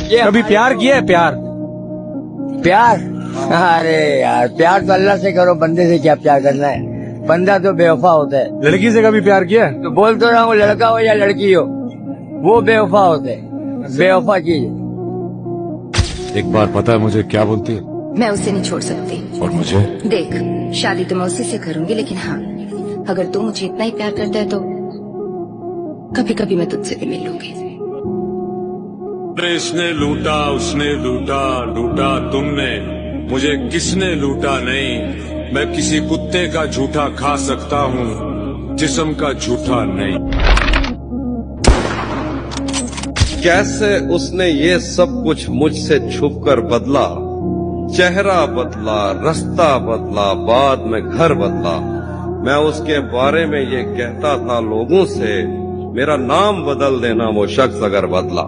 कभी प्यार किया है? प्यार प्यार? अरे यार, प्यार तो अल्लाह से करो, बंदे से क्या प्यार करना है। बंदा तो बेवफा होता है। लड़की से कभी प्यार किया है? तो बोल तो रहा हूँ, लड़का हो या लड़की हो, वो बेवफा होते हैं। बेवफा चीज है। एक बार पता है मुझे क्या बोलती है? मैं उसे नहीं छोड़ सकती। और मुझे? देख, शादी तो मैं उसी से करूंगी, लेकिन हाँ, अगर तू मुझे इतना ही प्यार करता है तो कभी कभी मैं तुझसे भी मिल लूंगी। इसने लूटा, उसने लूटा, लूटा तुमने, मुझे किसने लूटा नहीं। मैं किसी कुत्ते का झूठा खा सकता हूँ, जिस्म का झूठा नहीं। कैसे उसने ये सब कुछ मुझसे छुपकर बदला, चेहरा बदला, रास्ता बदला, बाद में घर बदला। मैं उसके बारे में ये कहता था लोगों से, मेरा नाम बदल देना वो शख्स अगर बदला।